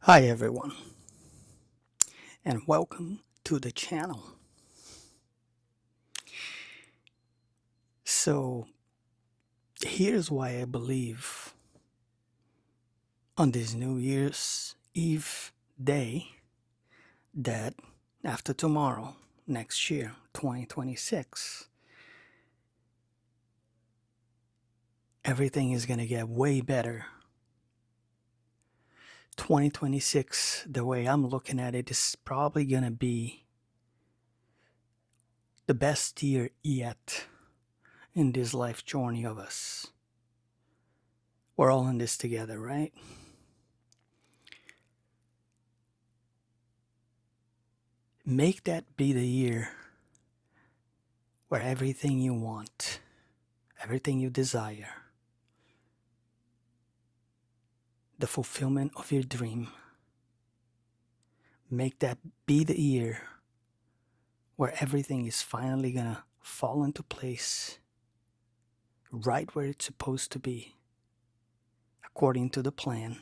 Hi everyone, and welcome to the channel. So, here's why I believe on this New Year's Eve day that after tomorrow, next year, 2026, everything is going to get way better. 2026, the way I'm looking at it, is probably going to be the best year yet in this life journey of us. We're all in this together, right? Make that be the year where everything you want, everything you desire, the fulfillment of your dream, make that be the year where everything is finally gonna fall into place right where it's supposed to be, according to the plan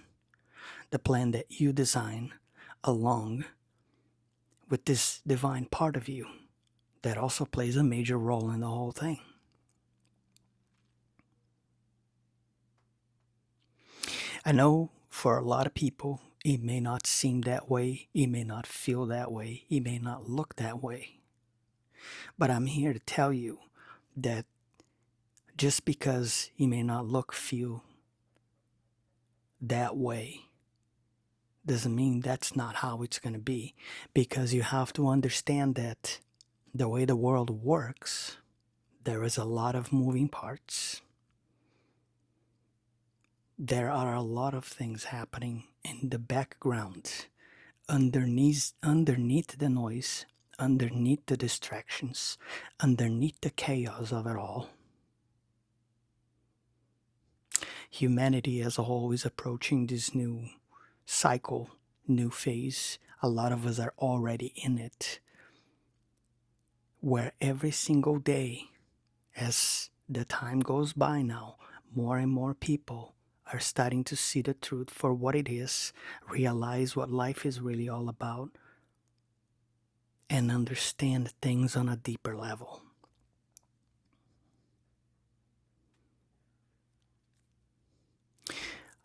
that you design along with this divine part of you that also plays a major role in the whole thing. I know for a lot of people, it may not seem that way, it may not feel that way, it may not look that way. But I'm here to tell you that just because it may not look, feel that way, doesn't mean that's not how it's going to be. Because you have to understand that the way the world works, there is a lot of moving parts. There are a lot of things happening in the background, underneath the noise, underneath the distractions, underneath the chaos of it all. Humanity as a whole is approaching this new cycle, new phase. A lot of us are already in it, where every single day, as the time goes by now, more and more people are starting to see the truth for what it is, realize what life is really all about, and understand things on a deeper level.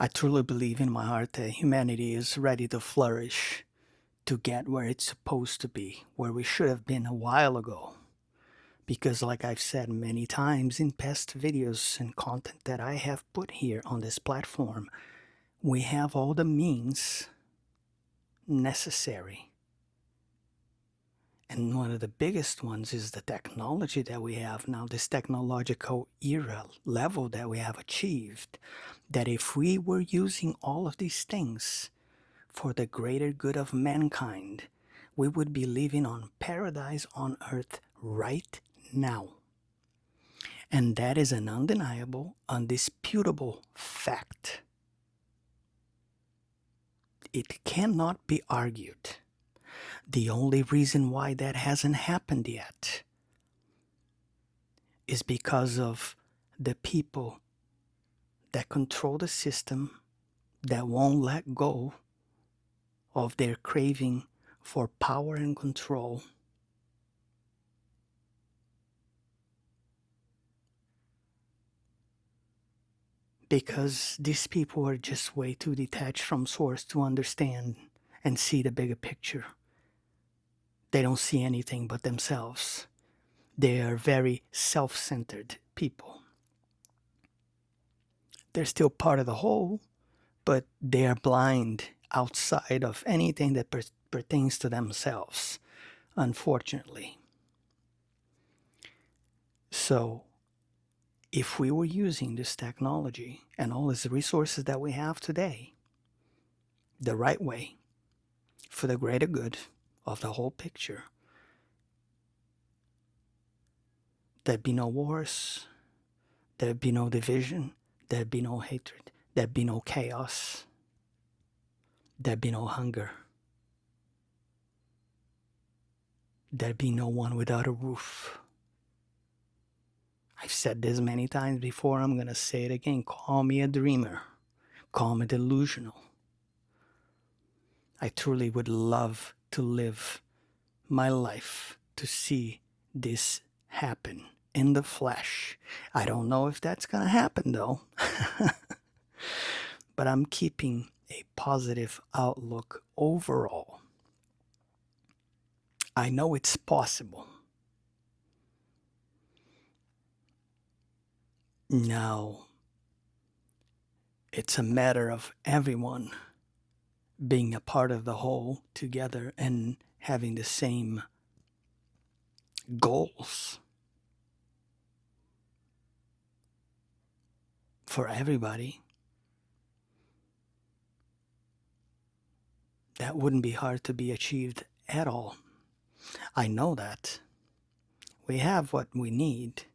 I truly believe in my heart that humanity is ready to flourish, to get where it's supposed to be, where we should have been a while ago. Because, like I've said many times in past videos and content that I have put here on this platform, we have all the means necessary. And one of the biggest ones is the technology that we have now, this technological era level that we have achieved. That if we were using all of these things for the greater good of mankind, we would be living on paradise on earth right now. And that is an undeniable, undisputable fact. It cannot be argued. The only reason why that hasn't happened yet is because of the people that control the system that won't let go of their craving for power and control. Because these people are just way too detached from source to understand and see the bigger picture. They don't see anything but themselves. They are very self-centered people. They're still part of the whole, but they are blind outside of anything that pertains to themselves, unfortunately. So, if we were using this technology and all these resources that we have today the right way, for the greater good of the whole picture, there'd be no wars, there'd be no division, there'd be no hatred, there'd be no chaos, there'd be no hunger, there'd be no one without a roof. I've said this many times before, I'm gonna say it again. Call me a dreamer, call me delusional. I truly would love to live my life to see this happen in the flesh. I don't know if that's going to happen though, but I'm keeping a positive outlook overall. I know it's possible. Now, it's a matter of everyone being a part of the whole together and having the same goals for everybody. That wouldn't be hard to be achieved at all. I know that. We have what we need.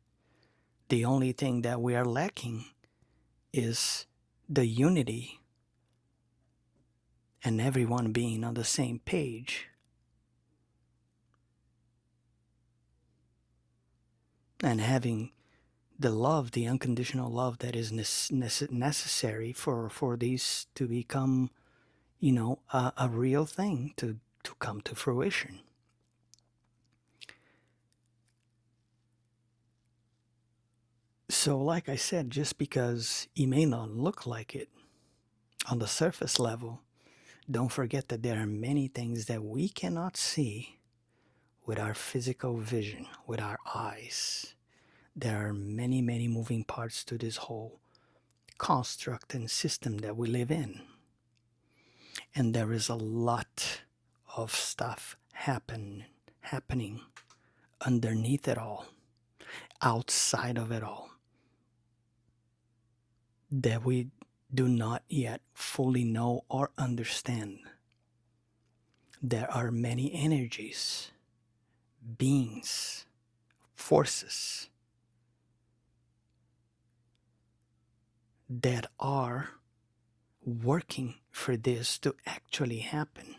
The only thing that we are lacking is the unity and everyone being on the same page. And having the love, the unconditional love that is necessary for these to become, a real thing, to come to fruition. So like I said, just because it may not look like it on the surface level, don't forget that there are many things that we cannot see with our physical vision, with our eyes. There are many, many moving parts to this whole construct and system that we live in. And there is a lot of stuff happening underneath it all, outside of it all, that we do not yet fully know or understand. There are many energies, beings, forces that are working for this to actually happen.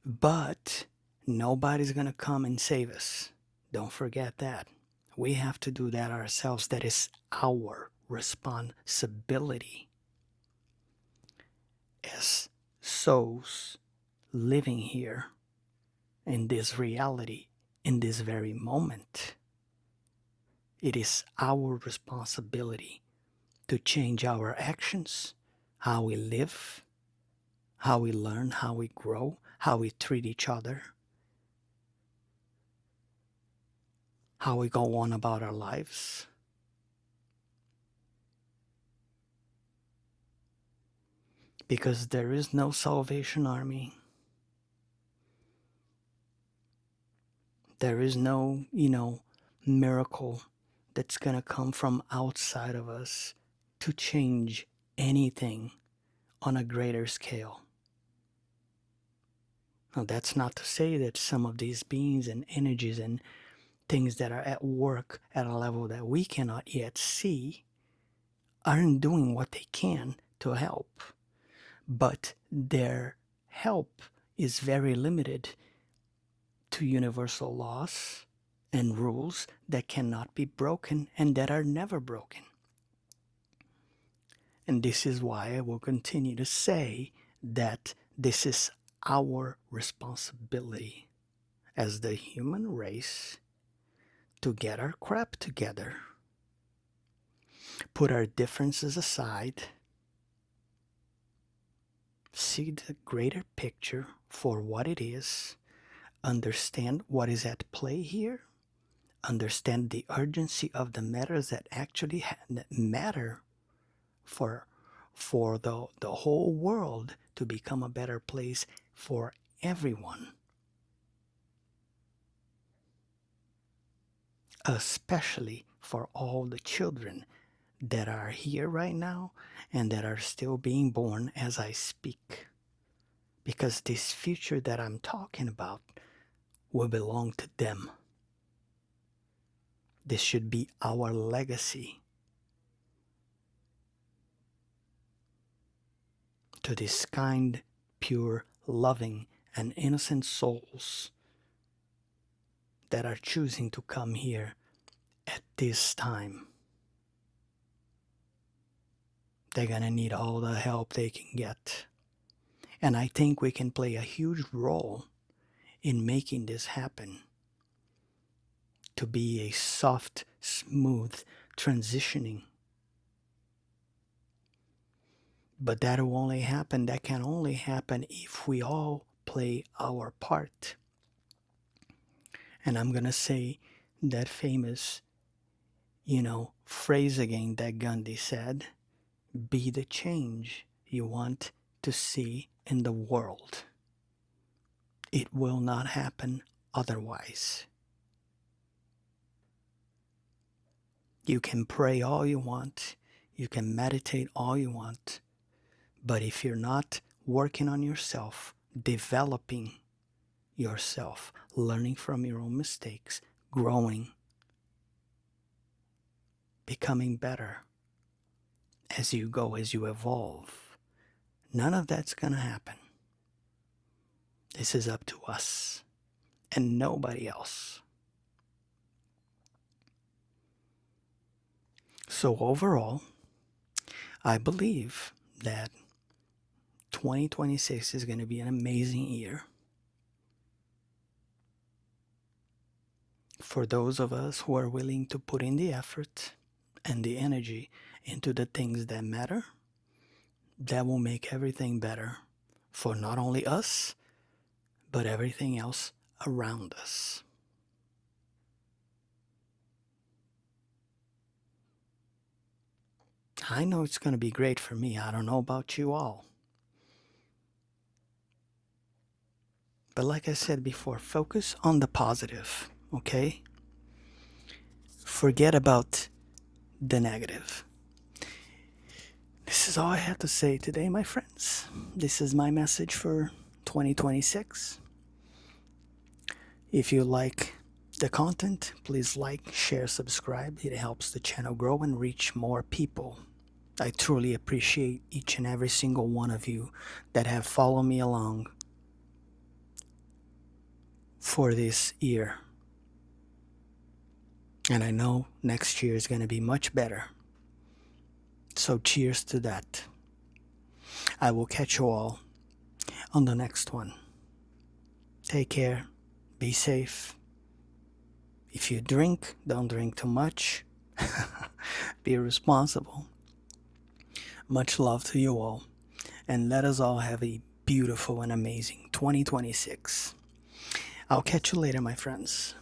But nobody's going to come and save us. Don't forget that. We have to do that ourselves. That is our responsibility as souls living here in this reality, in this very moment. It is our responsibility to change our actions, how we live, how we learn, how we grow, how we treat each other, how we go on about our lives. Because there is no Salvation Army. There is no, miracle that's going to come from outside of us to change anything on a greater scale. Now, that's not to say that some of these beings and energies and things that are at work at a level that we cannot yet see aren't doing what they can to help. But their help is very limited to universal laws and rules that cannot be broken and that are never broken. And this is why I will continue to say that this is our responsibility as the human race to get our crap together, put our differences aside, see the greater picture for what it is, understand what is at play here, understand the urgency of the matters that actually matter for the whole world to become a better place for everyone, especially for all the children that are here right now and that are still being born as I speak. Because this future that I'm talking about will belong to them. This should be our legacy to these kind, pure, loving, and innocent souls that are choosing to come here at this time. They're going to need all the help they can get. And I think we can play a huge role in making this happen, to be a soft, smooth transitioning. But that can only happen if we all play our part. And I'm going to say that famous, phrase again that Gandhi said, be the change you want to see in the world. It will not happen otherwise. You can pray all you want, you can meditate all you want, but if you're not working on yourself, developing yourself, learning from your own mistakes, growing, becoming better as you go, as you evolve, none of that's going to happen. This is up to us and nobody else. So overall, I believe that 2026 is going to be an amazing year. For those of us who are willing to put in the effort and the energy into the things that matter, that will make everything better for not only us, but everything else around us. I know it's going to be great for me. I don't know about you all. But like I said before, focus on the positive, okay? Forget about the negative. This is all I have to say today, my friends. This is my message for 2026. If you like the content, please like, share, subscribe. It helps the channel grow and reach more people. I truly appreciate each and every single one of you that have followed me along for this year. And I know next year is going to be much better. So cheers to that. I will catch you all on the next one. Take care. Be safe. If you drink, don't drink too much. Be responsible. Much love to you all. And let us all have a beautiful and amazing 2026. I'll catch you later, my friends.